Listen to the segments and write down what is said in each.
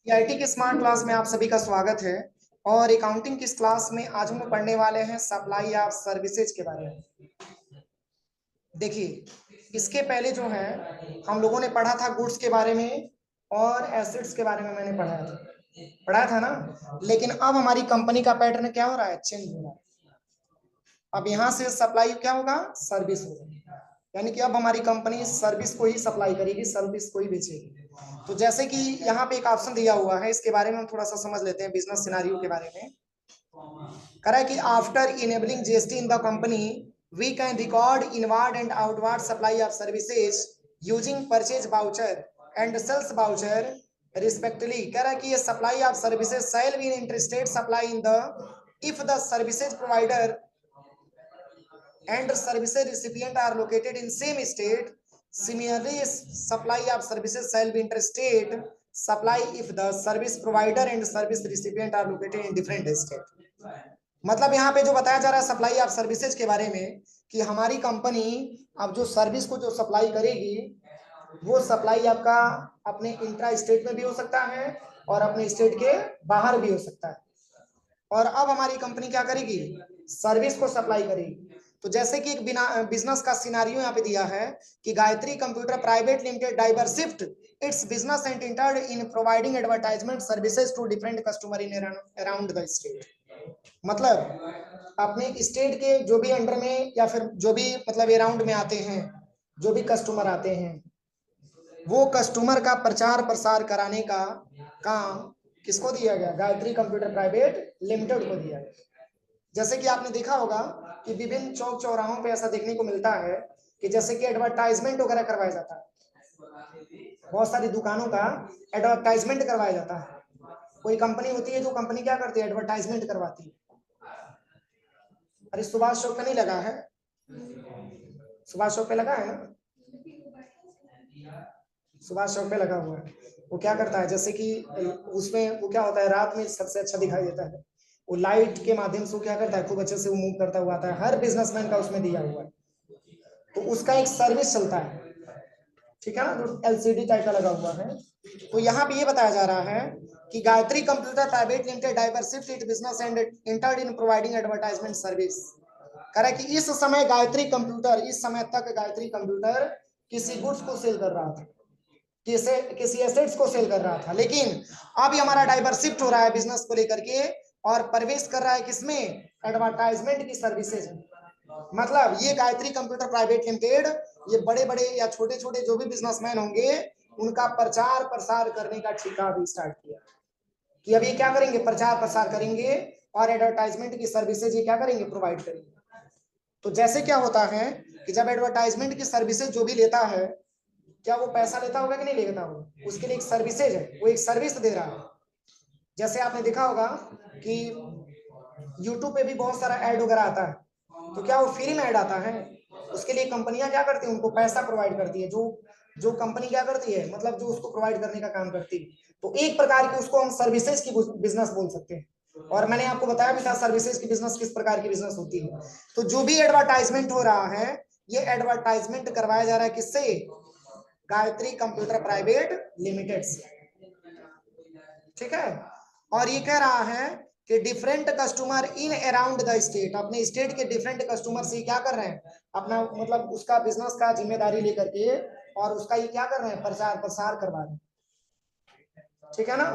IT की smart class में आप सभी का स्वागत है। और अकाउंटिंग की इस क्लास में आज हम लोग पढ़ने वाले हैं सप्लाई ऑफ सर्विसेज के बारे में। देखिए, इसके पहले जो है हम लोगों ने पढ़ा था गुड्स के बारे में और एसेट्स के बारे में। मैंने पढ़ाया था ना। लेकिन अब हमारी कंपनी का पैटर्न क्या हो रहा है, चेंज हो रहा है। अब यहाँ से सप्लाई क्या होगा, सर्विस होगा। यानी कि अब हमारी कंपनी सर्विस को ही सप्लाई करेगी, सर्विस को ही बेचेगी। तो जैसे कि यहाँ पे एक ऑप्शन दिया हुआ है, इसके बारे में हम थोड़ा सा समझ लेते हैं। बिजनेस सिनारियो के बारे में कह रहा है कि after enabling GST in the company we can record inward and outward supply of services using purchase voucher and sales voucher respectively. कह रहा है कि ये supply of services shall be interested supply in the if the services provider and services recipient are located in same state. Similarly, supply of services shall be interstate supply if the service provider and service recipient are located in different state. मतलब यहाँ पे जो बताया जा रहा है supply of services के बारे में कि हमारी कंपनी अब जो सर्विस को जो सप्लाई करेगी वो सप्लाई आपका अपने इंट्रा स्टेट में भी हो सकता है और अपने स्टेट के बाहर भी हो सकता है। और अब हमारी कंपनी क्या करेगी, सर्विस को सप्लाई करेगी। तो जैसे कि एक बिजनेस का सिनारियो यहाँ पे दिया है कि Gayatri computer private limited diversified its business and entered in providing advertisement services to different customer in around the state. मतलब अपने स्टेट के जो भी अंडर में या फिर जो भी मतलब अराउंड में आते हैं, जो भी कस्टमर आते हैं, वो कस्टमर का प्रचार प्रसार कराने का काम किसको दिया गया, गायत्री कंप्यूटर प्राइवेट लिमिटेड को दिया गया। जैसे कि आपने देखा होगा कि विभिन्न चौक चौराहों पे ऐसा देखने को मिलता है कि जैसे कि एडवर्टाइजमेंट वगैरह करवाया जाता है, बहुत सारी दुकानों का एडवर्टाइजमेंट करवाया जाता है। कोई कंपनी होती है जो कंपनी क्या करती है, एडवर्टाइजमेंट करवाती है। अरे सुभाष चौक पे नहीं लगा है, सुभाष चौक पे लगा है ना, सुभाष चौक पे लगा हुआ है। वो क्या करता है, जैसे कि उसमें वो क्या होता है, रात में सबसे अच्छा दिखाई देता है। वो लाइट के माध्यम से वो क्या करता है, खूब अच्छे से वो मूव करता हुआ आता है। हर बिजनेसमैन का उसमें दिया हुआ है, तो उसका एक सर्विस चलता है, ठीक है ना, जो एलसीडी टाइप का लगा हुआ है। तो यहाँ पे ये बताया जा रहा है कि Gayatri computer private limited diversified it business and entered in providing advertisement service. कह रहा है कि इस समय गायत्री कंप्यूटर, इस समय तक गायत्री कंप्यूटर किसी गुड्स को सेल कर रहा था, किसी एसेट्स को सेल कर रहा था। लेकिन अब ये हमारा डाइवर्सिफ्ट हो रहा है बिजनेस को लेकर के और प्रवेश कर रहा है किसमें, एडवर्टाइजमेंट की सर्विसेज में। मतलब ये गायत्री कंप्यूटर प्राइवेट लिमिटेड ये बड़े बड़े या छोटे छोटे जो भी बिजनेसमैन होंगे उनका प्रचार प्रसार करने का ठेका भी स्टार्ट किया कि अब ये क्या करेंगे, प्रचार प्रसार करेंगे और एडवर्टाइजमेंट की सर्विसेज ये क्या करेंगे, प्रोवाइड करेंगे। तो जैसे क्या होता है कि जब एडवर्टाइजमेंट की सर्विसेज जो भी लेता है, क्या वो पैसा लेता होगा कि नहीं लेता होगा, उसके लिए एक सर्विसेज है, वो एक सर्विस दे रहा है। जैसे आपने देखा होगा कि यूट्यूब पे भी बहुत सारा ऐड वगैरह आता है, तो क्या वो फ्री में ऐड आता है, उसके लिए कंपनियां क्या करती है, उनको पैसा प्रोवाइड करती है। जो जो कंपनी क्या करती है, मतलब जो उसको प्रोवाइड करने का काम करती है। तो एक प्रकार की उसको हम सर्विसेज की बिजनेस बोल सकते हैं। और मैंने आपको बताया भी था सर्विसेज की बिजनेस किस प्रकार की बिजनेस होती है। तो जो भी एडवर्टाइजमेंट हो रहा है, ये एडवर्टाइजमेंट करवाया जा रहा है किससे, गायत्री कंप्यूटर प्राइवेट लिमिटेड से, ठीक है। और ये कह रहा है कि different customer in around the state, अपने स्टेट के डिफरेंट कस्टमर से क्या कर रहे हैं, अपना मतलब उसका बिजनेस का जिम्मेदारी लेकर के और उसका ये क्या कर रहे हैं, प्रचार प्रसार करवा रहे हैं, ठीक है ना।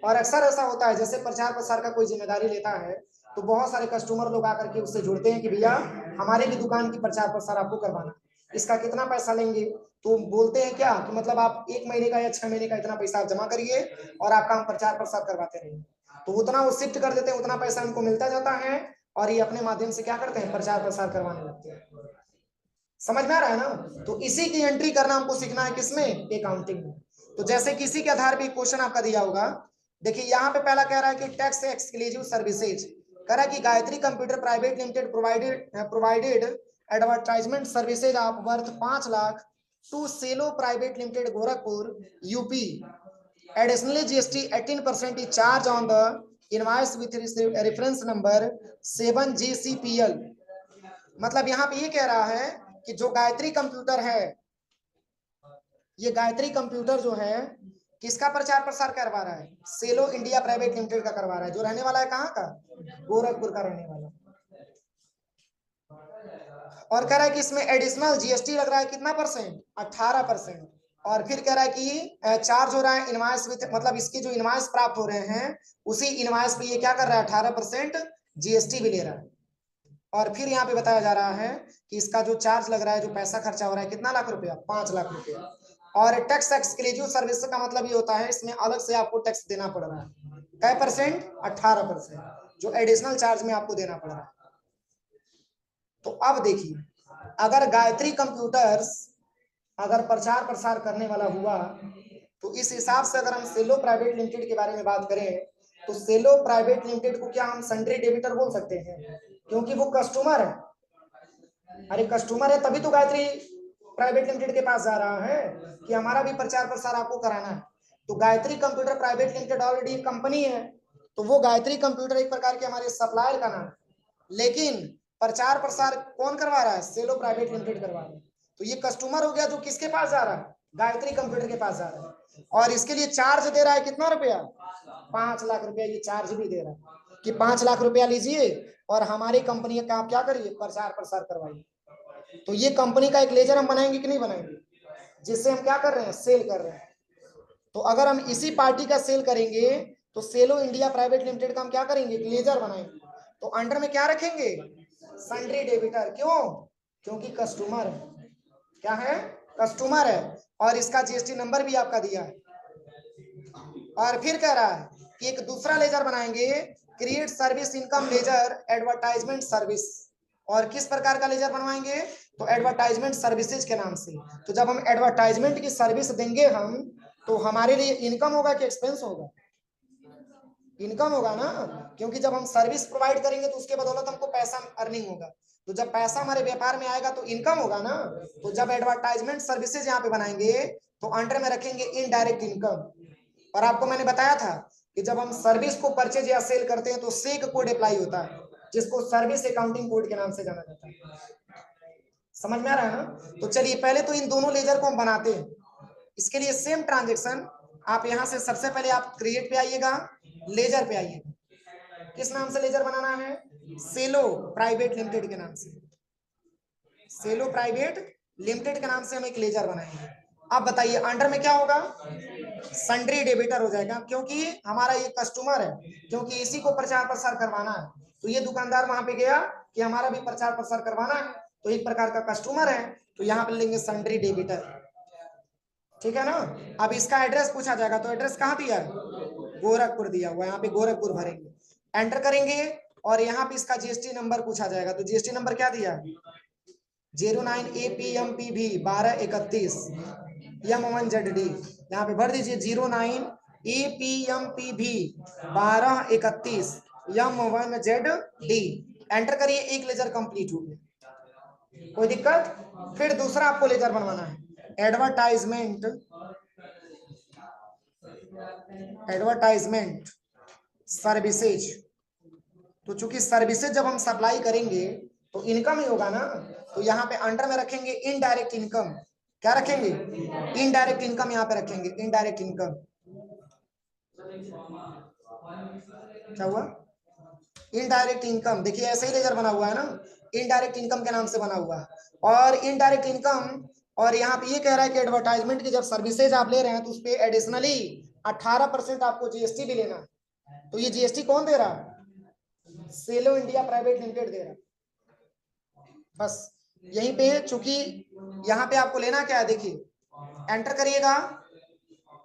और अक्सर ऐसा होता है, जैसे प्रचार प्रसार का कोई जिम्मेदारी लेता है तो बहुत सारे कस्टमर लोग आकर के उससे जुड़ते हैं कि भैया हमारे भी दुकान की प्रचार प्रसार आपको करवाना, इसका कितना पैसा लेंगे। तो बोलते हैं क्या कि मतलब आप 1 महीने का या 6 महीने का इतना पैसा आप जमा करिए और आपका हम प्रचार प्रसार करवाते रहिए। तो उतना वो शिफ्ट कर देते हैं, उतना पैसा उनको मिलता जाता है और ये अपने माध्यम से क्या करते हैं, प्रचार प्रसार करवाने लगते हैं। समझ में आ रहा है ना। तो इसी की एंट्री करना हमको सीखना है, किसमें, अकाउंटिंग में। तो जैसे किसी के आधार पर क्वेश्चन आपका दिया होगा, देखिए यहाँ पे पहला कह रहा है कि टैक्स एक्सक्लूसिव सर्विसेज। कह रहा है कि Gayatri computer private limited provided advertisement services of worth 5 lakh to Cello private limited Gorakhpur UP. Additionally GST 18% is charged on the invoice with reference number 7GCPL। मतलब यहाँ पे ये कह रहा है कि जो गायत्री कंप्यूटर है, ये गायत्री कंप्यूटर जो है किसका प्रचार प्रसार करवा रहा है? सेलो इंडिया प्राइवेट लिमिटेड का करवा रहा है, जो रहने वाला है कहाँ का? गोरखपुर का रहने वाला। और कह रहा है कि इसमें एडिशनल जीएसटी लग रहा है कितना परसेंट? 18%। और फिर कह रहा है कि चार्ज हो रहा है इनवाइस विथ, मतलब इसके जो इनवाइस प्राप्त हो रहे हैं उसी इनवाइस पे ये क्या कर रहा है? 18% जीएसटी भी ले रहा है। और फिर यहाँ पे बताया जा रहा है कि इसका जो चार्ज लग रहा है, जो पैसा खर्चा हो रहा है, कितना लाख रुपया? 5 लाख रुपया। और टैक्स एक्सक्लूसिव सर्विस का मतलब ये होता है इसमें अलग से आपको टैक्स देना पड़ रहा है। क्या परसेंट? 18%, जो एडिशनल चार्ज में आपको देना पड़ रहा है। तो अब देखिए, अगर गायत्री कंप्यूटर्स अगर प्रचार प्रसार करने वाला हुआ तो इस हिसाब से अगर हम सेलो प्राइवेट लिमिटेड के बारे में बात करें तो सेलो प्राइवेट लिमिटेड को क्या हम सन्ड्री डेबिटर बोल सकते हैं? क्योंकि वो कस्टमर है। अरे कस्टमर है तभी तो गायत्री प्राइवेट लिमिटेड के पास जा रहा है कि हमारा भी प्रचार प्रसार आपको कराना है। तो Gayatri computer private limited already company है, तो वो गायत्री कंप्यूटर एक प्रकार के हमारे सप्लायर का नाम है, लेकिन प्रचार प्रसार कौन करवा रहा है? सेलो प्राइवेट लिमिटेड करवा रहा है। तो ये कस्टमर हो गया जो किसके पास जा रहा है? गायत्री कंप्यूटर के पास जा रहा है। और इसके लिए चार्ज दे रहा है कितना रुपया? 5 लाख रुपया ये चार्ज भी दे रहा है कि 5 लाख रुपया लीजिए और हमारी कंपनी का आप क्या करिए? प्रचार प्रसार करवाइए। तो ये कंपनी का एक लेजर हम बनाएंगे कि नहीं बनाएंगे, जिससे हम क्या कर रहे हैं? सेल कर रहे हैं। तो अगर हम इसी पार्टी का सेल करेंगे तो सेलो इंडिया प्राइवेट लिमिटेड का हम क्या करेंगे? एक लेजर बनाएंगे। तो अंडर में क्या रखेंगे? Sundry debtor. क्यों? क्योंकि कस्टमर है। क्या है? कस्टमर है। और इसका जीएसटी नंबर भी आपका दिया है। और फिर कह रहा है कि एक दूसरा लेजर बनाएंगे, create service income ledger advertisement service. और किस प्रकार का लेजर बनवाएंगे? तो एडवर्टाइजमेंट सर्विसेज के नाम से। तो जब हम एडवर्टाइजमेंट की सर्विस देंगे हम, तो हमारे लिए इनकम होगा कि एक्सपेंस होगा? इनकम होगा ना, क्योंकि जब हम सर्विस प्रोवाइड करेंगे तो उसके बदौलत हमको पैसा अर्निंग होगा। तो जब पैसा हमारे व्यापार में आएगा तो इनकम होगा ना। तो जब एडवर्टाइजमेंट सर्विसेज यहाँ पे बनाएंगे तो अंडर में रखेंगे इनडायरेक्ट इनकम। और आपको मैंने बताया था कि जब हम सर्विस को परचेज या सेल करते हैं तो सेक कोड अप्लाई होता है, जिसको सर्विस अकाउंटिंग कोड के नाम से जाना जाता है। समझ में आ रहा है ना? तो चलिए पहले तो इन दोनों लेजर को हम बनाते हैं। इसके लिए सेम ट्रांजेक्शन, आप यहां से सबसे पहले आप क्रिएट पे आइएगा, लेजर पे आइएगा। किस नाम से लेजर बनाना है? सेलो प्राइवेट लिमिटेड के नाम से। सेलो प्राइवेट लिमिटेड के नाम से हम एक लेजर बनाएंगे। अब बताइए अंडर में क्या होगा? सन्ड्री डेबिटर हो जाएगा, क्योंकि हमारा ये कस्टमर है, क्योंकि इसी को प्रचार प्रसार करवाना है। तो ये दुकानदार वहां पे गया कि हमारा भी प्रचार प्रसार करवाना है, तो एक प्रकार का कस्टमर है, तो यहाँ पे लेंगे सन्ड्री डेबिटर। ठीक है ना? अब इसका एड्रेस पूछा जाएगा, तो एड्रेस कहाँ दिया है? गोरखपुर दिया हुआ है, यहाँ पे गोरखपुर भरेंगे, एंटर करेंगे। और यहाँ पे इसका जीएसटी नंबर पूछा जाएगा, तो जीएसटी नंबर क्या दिया है? 09 APMPV 1231 M1ZD। यहाँ पे भर दीजिए 09 APMPV 1231 M1ZD। एंटर करिए, एक लेजर कंप्लीट हो गया। कोई दिक्कत? फिर दूसरा आपको लेजर बनवाना है, एडवर्टाइजमेंट सर्विसेज। तो चूंकि सर्विसेज जब हम सप्लाई करेंगे तो इनकम ही होगा ना। तो यहाँ पे अंडर में रखेंगे इनडायरेक्ट इनकम। क्या रखेंगे? इनडायरेक्ट इनकम यहाँ पे रखेंगे, इनडायरेक्ट इनकम। क्या हुआ? Indirect income. देखिए ऐसे ही लेजर बना हुआ है ना, इनडायरेक्ट इनकम के नाम से बना हुआ है। और इनडायरेक्ट इनकम, और यहाँ पे ये कह रहा है कि एडवर्टाइजमेंट की जब सर्विसेज आप ले रहे हैं तो उस पर एडिशनली 18% आपको जीएसटी भी लेना है। तो ये जीएसटी कौन दे रहा है? सेलो इंडिया प्राइवेट लिमिटेड दे रहा है। बस यहीं पे, चूंकि यहाँ पे आपको लेना क्या है, देखिए एंटर करिएगा,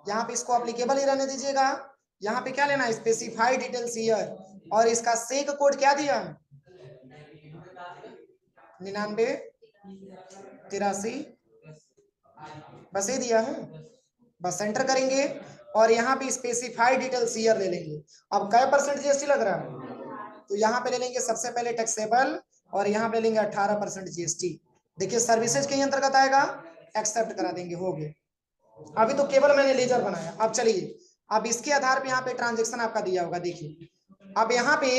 यहाँ पे इसको अप्लीकेबल ही रहने दीजिएगा। यहाँ पे क्या लेना है? Specified details here. और इसका सेक कोड क्या दिया है? 9983। बस ये दिया है, बस एंटर करेंगे। और यहाँ पे स्पेसिफाइड डिटेल्स हियर ले लेंगे। अब क्या परसेंट जीएसटी लग रहा है? तो यहाँ पे ले लेंगे सबसे पहले टैक्सेबल, और यहाँ पे लेंगे 18% जीएसटी। देखिए सर्विसेज के अंतर्गत आएगा, एक्सेप्ट करा देंगे, हो गया। अभी तो केवल मैंने लेजर बनाया। अब चलिए, अब इसके आधार पे यहाँ पे ट्रांजेक्शन आपका दिया होगा। देखिए अब यहाँ पे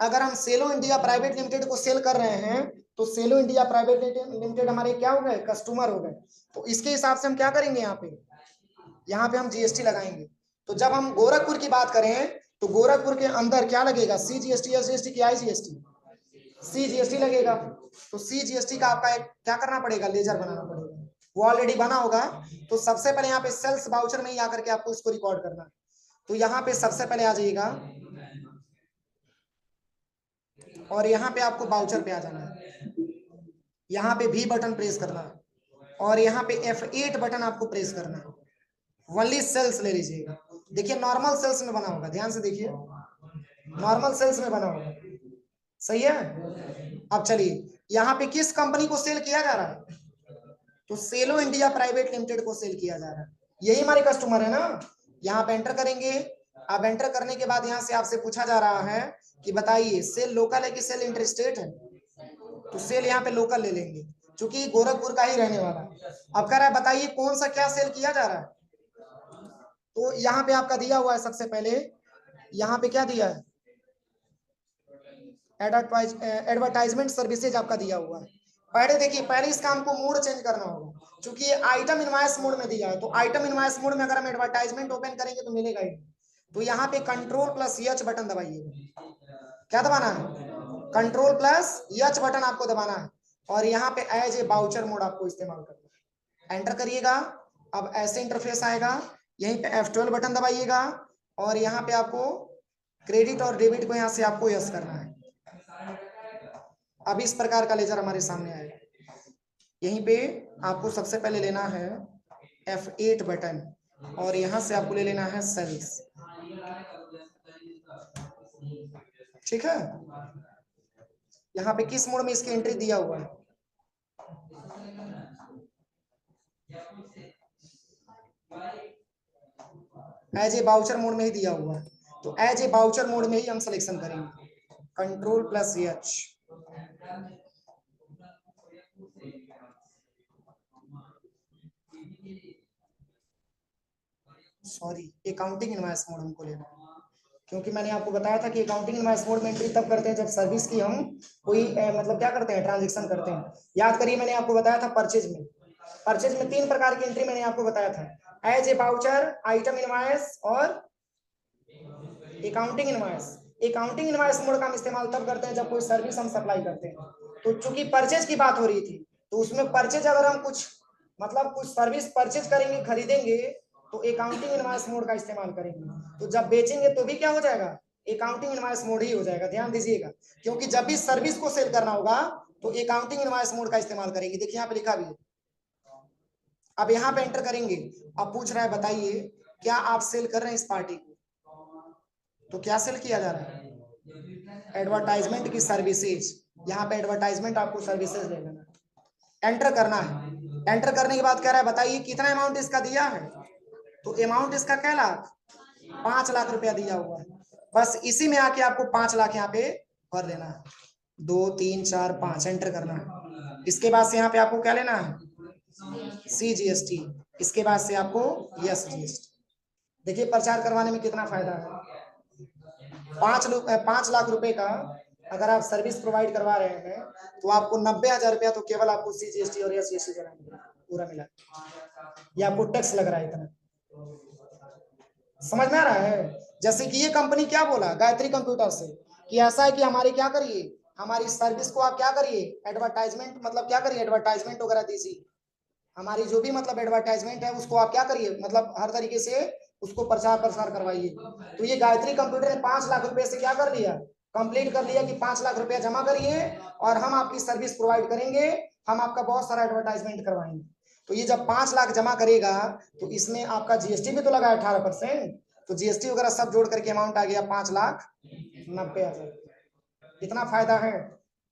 अगर हम सेलो इंडिया प्राइवेट लिमिटेड को सेल कर रहे हैं तो सेलो इंडिया प्राइवेट लिमिटेड हमारे क्या हो गए? कस्टमर हो गए। तो इसके हिसाब से हम क्या करेंगे? यहाँ पे यहाँ पे हम जीएसटी लगाएंगे। तो जब हम गोरखपुर की बात करें तो गोरखपुर के अंदर क्या लगेगा, सी जीएसटी, एस जीएसटी की आई जीएसटी, सी जीएसटी लगेगा। तो सी जीएसटी का आपका एक क्या करना पड़ेगा, लेजर बनाना पड़ेगा। वो ऑलरेडी बना होगा। तो सबसे पहले यहाँ पे सेल्स वाउचर में ही आकर के आपको इसको रिकॉर्ड करना है। तो यहाँ पे सबसे पहले आ जाइएगा और यहाँ पे आपको वाउचर पे आ जाना है। यहाँ पे भी बटन प्रेस करना है और यहाँ पे F8 बटन आपको प्रेस करना है। ओनली सेल्स ले लीजिएगा। देखिए नॉर्मल सेल्स में बना होगा, ध्यान से देखिए, नॉर्मल सेल्स में बना होगा, सही है। अब चलिए यहाँ पे किस कंपनी को सेल किया जा रहा है, तो सेलो इंडिया प्राइवेट लिमिटेड को सेल किया जा रहा है। यही हमारे कस्टमर है ना। यहाँ पे एंटर करेंगे। अब एंटर करने के बाद यहाँ से आपसे पूछा जा रहा है कि बताइए सेल लोकल है कि सेल इंटर स्टेट है। तो सेल यहाँ पे लोकल ले लेंगे क्योंकि गोरखपुर का ही रहने वाला है। अब कह रहा है बताइए कौन सा क्या सेल किया जा रहा है। तो यहाँ पे आपका दिया हुआ है, सबसे पहले यहाँ पे क्या दिया है, एडवर्टाइजमेंट सर्विसेज आपका दिया हुआ है। पहले देखिए, पहले इसका हमको मोड चेंज करना होगा क्योंकि ये आइटम इनवॉइस मोड में दिया है। तो आइटम इनवॉइस मोड में अगर हम एडवर्टाइजमेंट ओपन करेंगे तो मिलेगा ही। तो यहाँ पे कंट्रोल+H बटन दबाइएगा। क्या दबाना है, कंट्रोल+H बटन आपको दबाना है और यहाँ पे एज ए वाउचर मोड आपको इस्तेमाल करना है। एंटर करिएगा। अब ऐसे इंटरफेस आएगा। यहीं पे F12 बटन दबाइएगा और यहाँ पे आपको क्रेडिट और डेबिट को यहाँ से आपको यस करना है। अब इस प्रकार का लेजर हमारे सामने आएगा। यहीं पे आपको सबसे पहले लेना है F8 बटन और यहां से आपको ले लेना है सेल्स, ठीक है। यहाँ पे किस मोड में इसकी एंट्री दिया हुआ है, एज ए वाउचर मोड में ही दिया हुआ है। तो एज ए वाउचर मोड में ही हम सिलेक्शन करेंगे, कंट्रोल+H। सॉरी, अकाउंटिंग इनवॉइस मोड हमको लेना है क्योंकि मैंने आपको बताया था कि अकाउंटिंग इनवॉइस मोड में एंट्री तब करते हैं जब सर्विस की हम कोई मतलब क्या करते हैं, ट्रांजैक्शन करते हैं। याद करिए मैंने आपको बताया था परचेज में, परचेज में 3 प्रकार की एंट्री मैंने आपको बताया था, as a voucher, item invoice और accounting invoice. Accounting invoice mode का हम इस्तेमाल तब करते हैं जब कोई सर्विस हम सप्लाई करते हैं। तो चूंकि परचेज की बात हो रही थी तो उसमें परचेज अगर हम कुछ मतलब कुछ सर्विस परचेज करेंगे, खरीदेंगे तो अकाउंटिंग इनवॉइस मोड का इस्तेमाल करेंगे। तो जब बेचेंगे तो भी क्या हो जाएगा, अकाउंटिंग इनवॉइस मोड ही हो जाएगा। ध्यान दीजिएगा क्योंकि जब भी सर्विस को सेल करना होगा तो अकाउंटिंग इनवॉइस मोड का इस्तेमाल करेंगे। देखिए यहाँ पे लिखा भी है। अब यहाँ पे एंटर करेंगे। अब पूछ रहा है बताइए क्या आप सेल कर रहे हैं इस पार्टी को, तो क्या सेल किया जा रहा है, एडवर्टाइजमेंट की सर्विसेज। यहाँ पे एडवर्टाइजमेंट आपको सर्विसेज ले लेना है, एंटर करना है। एंटर करने के बाद कह रहा है बताइए कितना अमाउंट इसका दिया है, तो अमाउंट इसका क्या लाख, 5 लाख रुपया दिया हुआ है। बस इसी में आके आपको 5 लाख यहाँ पे भर देना है, 2 3 4 5 एंटर करना है। इसके बाद से यहाँ पे आपको क्या लेना है, CGST। इसके बाद से आपको यस GST। देखिए प्रचार करवाने में कितना फायदा है। 5 लाख रुपए का अगर आप सर्विस प्रोवाइड करवा रहे हैं तो आपको 90,000 रुपया तो केवल आपको CGST और SGST देना पूरा मिला। ये आपको टैक्स लग रहा है इतना, समझ में आ रहा है। जैसे कि ये कंपनी क्या बोला गायत्री कंप्यूटर से कि ऐसा है कि हमारी क्या करिए, हमारी सर्विस को आप क्या करिए, एडवर्टाइजमेंट मतलब क्या करिए, एडवर्टाइजमेंट वगैरह दीजिए। हमारी जो भी मतलब एडवर्टाइजमेंट है उसको आप क्या करिए, मतलब हर तरीके से उसको प्रचार प्रसार करवाइए। तो ये गायत्री कंप्यूटर ने 5 लाख रुपए से क्या कर लिया, कंप्लीट कर लिया कि 5 लाख रुपया जमा करिए और हम आपकी सर्विस प्रोवाइड करेंगे, हम आपका बहुत सारा एडवर्टाइजमेंट करवाएंगे। तो ये जब 5 लाख जमा करेगा तो इसमें आपका जीएसटी भी तो लगा 18%। तो जीएसटी वगैरह सब जोड़ करके अमाउंट आ गया 5,90,000। इतना फायदा है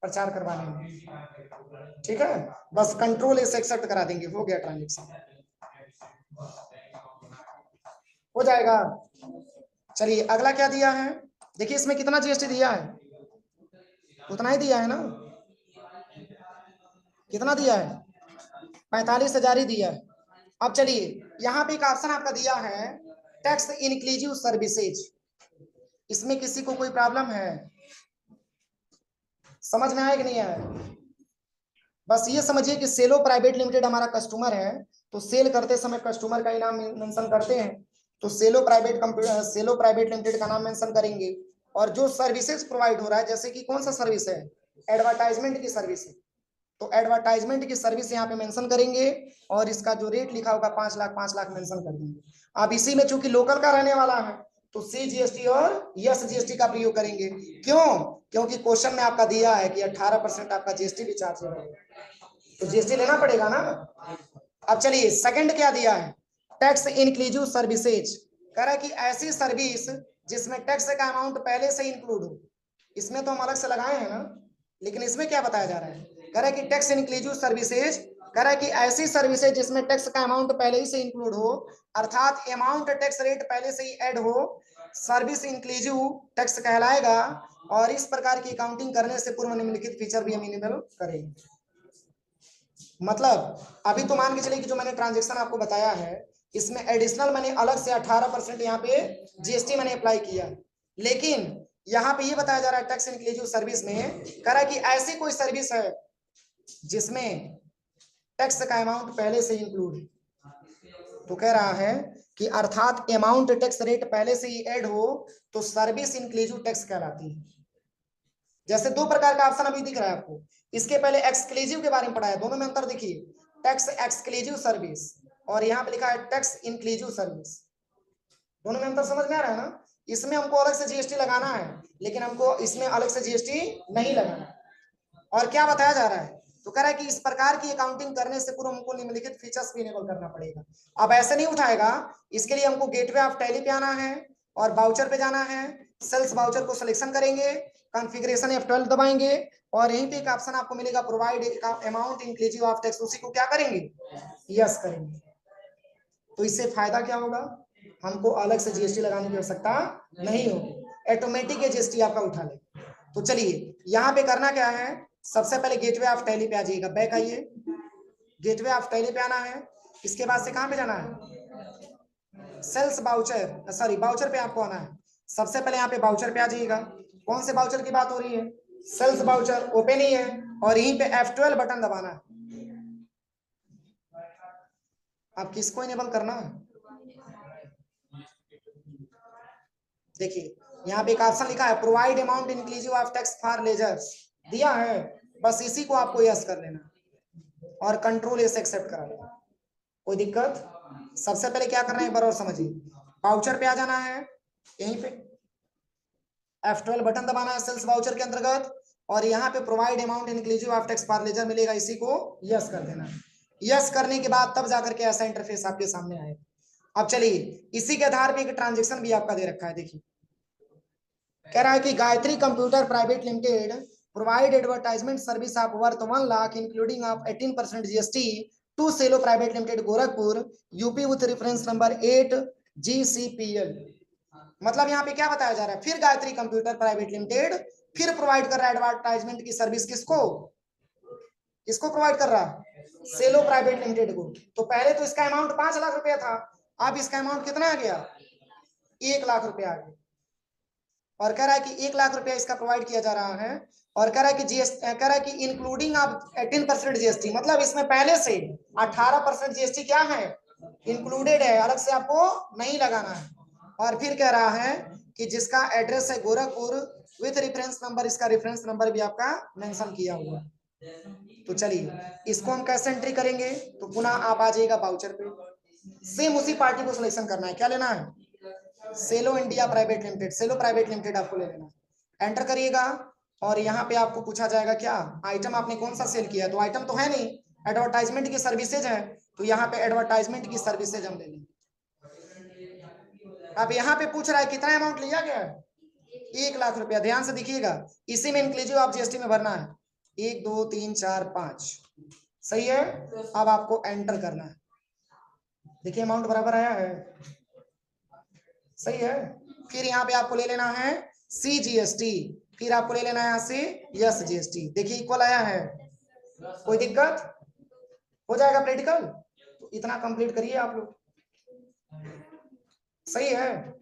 प्रचार करवाने में, ठीक है। बस कंट्रोल से एक्सेप्ट करा देंगे, हो गया ट्रांजेक्शन, हो जाएगा। चलिए अगला क्या दिया है, देखिए इसमें कितना जीएसटी दिया है, उतना ही दिया है ना, कितना दिया है, 45,000 ही दिया है। अब चलिए यहाँ पे एक ऑप्शन आपका दिया है टैक्स इंक्लूसिव सर्विसेज। इसमें किसी को कोई प्रॉब्लम है, समझ में आया कि नहीं आया। बस ये समझिए कि सेलो प्राइवेट लिमिटेड हमारा कस्टमर है तो सेल करते समय कस्टमर का ही नाम मेंशन करते हैं, तो सेलो प्राइवेट लिमिटेड का नाम मेंशन करेंगे। और जो सर्विसेज प्रोवाइड हो रहा है, जैसे कि कौन सा सर्विस है, एडवर्टाइजमेंट की सर्विस है, तो एडवर्टाइजमेंट की सर्विस यहाँ पे मेंशन करेंगे और इसका जो रेट लिखा होगा 5 लाख मेंशन कर देंगे। अब इसी में चूंकि लोकल का रहने वाला है तो CGST और SGST का प्रयोग करेंगे। क्यों? क्योंकि क्वेश्चन में आपका दिया है कि 18% आपका GST भी चार्ज होगा, तो GST लेना पड़ेगा ना। अब चलिए सेकंड क्या दिया है, टैक्स इंक्लूसिव सर्विसेज। कह रहा है कि ऐसी सर्विस जिसमें टैक्स का अमाउंट पहले से इंक्लूड हो। इसमें तो हम अलग से लगाए हैं ना, लेकिन इसमें क्या बताया जा रहा है, कह रहा है कि टैक्स इंक्लूसिव सर्विसेज, कह रहा है कि ऐसी सर्विसेज जिसमें टैक्स का अमाउंट पहले ही से इंक्लूड हो, अर्थात अमाउंट टैक्स रेट पहले से ही ऐड हो, सर्विस इंक्लूसिव टैक्स कहलाएगा। और इस प्रकार की अकाउंटिंग करने से पूर्व निम्नलिखित फीचर भी हम इनेबल करेंगे। मतलब अभी तो मान के चलिए कि जो मैंने ट्रांजेक्शन आपको बताया है, इसमें एडिशनल मैंने अलग से 18% यहाँ पे GST मैंने अप्लाई किया, लेकिन यहाँ पे ये बताया जा रहा है टैक्स इंक्लूसिव सर्विस में, कह रहा है कि ऐसी कोई सर्विस है जिसमें टैक्स का अमाउंट पहले से इंक्लूड है, तो कह रहा है कि अर्थात अमाउंट टैक्स रेट पहले से ही ऐड हो तो सर्विस इंक्लूसिव टैक्स कहलाती है। जैसे दो प्रकार का ऑप्शन अभी दिख रहा है आपको, इसके पहले एक्सक्लूसिव के बारे में पढ़ा है, दोनों में अंतर देखिए, टैक्स एक्सक्लूसिव सर्विस और यहाँ पे लिखा है टैक्स इंक्लूसिव सर्विस, दोनों में अंतर समझ में आ रहा है ना। इसमें हमको अलग से GST लगाना है, लेकिन हमको इसमें अलग से GST नहीं लगाना। और क्या बताया जा रहा है, तो कह रहा है कि इस प्रकार की अकाउंटिंग करने से पूर्व हमको निम्नलिखित फीचर्स भी इनेबल करना पड़ेगा। अब ऐसे नहीं उठाएगा, इसके लिए हमको गेटवे ऑफ टैली पे आना है और बाउचर पे जाना है, सेल्स बाउचर को सिलेक्शन करेंगे, कॉन्फ़िगरेशन F12 दबाएंगे और यहीं पे एक ऑप्शन आपको मिलेगा provide amount inclusive of tax, उसी को क्या करेंगे, यस करेंगे। तो इससे फायदा क्या होगा, हमको अलग से GST लगाने की आवश्यकता नहीं होगी, ऑटोमेटिक ये GST आपका उठा ले। तो चलिए यहाँ पे करना क्या है, सबसे पहले गेटवे ऑफ टैली पे आ जाइएगा, बैक आइए, गेटवे ऑफ टैली पे आना है, इसके बाद से कहां पे जाना है, सेल्स बाउचर, सॉरी बाउचर पे आपको आना है। सबसे पहले यहाँ पे बाउचर पे आ जाइएगा, कौन से बाउचर की बात हो रही है, सेल्स बाउचर, ओपन ही है और यहीं पे F12 बटन दबाना है। आप किसको इनेबल करना है, देखिए यहाँ पे एक ऑप्शन लिखा है provide amount inclusive of tax for ledgers, दिया है, बस इसी को आपको यस कर लेना और कंट्रोल S एक्सेप्ट करा लेना, कोई दिक्कत। सबसे पहले क्या करना है एक बार और समझिए, बाउचर पे आ जाना है, यहीं पे F12 बटन दबाना है सेल्स बाउचर के अंतर्गत और यहाँ पे provide amount inclusive of tax for ledger मिलेगा, इसी को यस कर देना। यस करने के बाद तब जाकर के ऐसा इंटरफेस आपके सामने आएगा। अब चलिए इसी के आधार पे एक ट्रांजेक्शन भी आपका दे रखा है, देखिए कह रहा है कि Gayatri computer private limited provide advertisement service of worth 1 lakh including of 18% GST to Cello private limited Gorakhpur UP with reference number 8 GCPL। मतलब यहाँ पे क्या बताया जा रहा है, फिर गायत्री कंप्यूटर प्राइवेट लिमिटेड फिर प्रोवाइड कर रहा है एडवर्टाइजमेंट की सर्विस, किसको, किसको प्रोवाइड कर रहा है, सेलो प्राइवेट लिमिटेड को। तो पहले तो इसका अमाउंट 5 लाख रुपया था, अब इसका अमाउंट कितना आ गया, 1 लाख रुपया आ गया और कह रहा है कि 1 लाख रुपया इसका प्रोवाइड किया जा रहा है और कह रहा है कि GST, कह रहा है कि इंक्लूडिंग आप 18% GST, मतलब इसमें पहले से 18% GST क्या है, इंक्लूडेड है, अलग से आपको नहीं लगाना है। और फिर कह रहा है कि जिसका एड्रेस है गोरखपुर विथ रेफरेंस नंबर, इसका रेफरेंस नंबर भी आपका मेंशन किया हुआ है। तो चलिए इसको हम कैसे एंट्री करेंगे, तो पुनः आप आ जाइएगा बाउचर पे, सेम उसी पार्टी को सिलेक्शन करना है, क्या लेना है, सेलो इंडिया प्राइवेट लिमिटेड, सेलो प्राइवेट लिमिटेड आपको ले लेना, एंटर करिएगा और यहाँ पे आपको पूछा जाएगा क्या आइटम आपने कौन सा सेल किया है, तो आइटम तो है नहीं, एडवर्टाइजमेंट की सर्विसेज है, तो यहाँ पे एडवर्टाइजमेंट की सर्विसेज हम ले लेंगे। अब यहाँ पे पूछ रहा है कितना अमाउंट लिया गया है, 1 लाख रुपया, ध्यान से देखिएगा, इसी में इंक्लूसिव आप GST में भरना है, 1 2 3 4 5, सही है। अब आपको एंटर करना है, देखिए अमाउंट बराबर आया है, सही है। फिर यहाँ पे आपको ले लेना है CGST, फिर आपको ले लेना है यहाँ से SGST, देखिए इक्वल आया है, कोई दिक्कत, हो जाएगा प्रैक्टिकल, तो इतना कंप्लीट करिए आप लोग, सही है।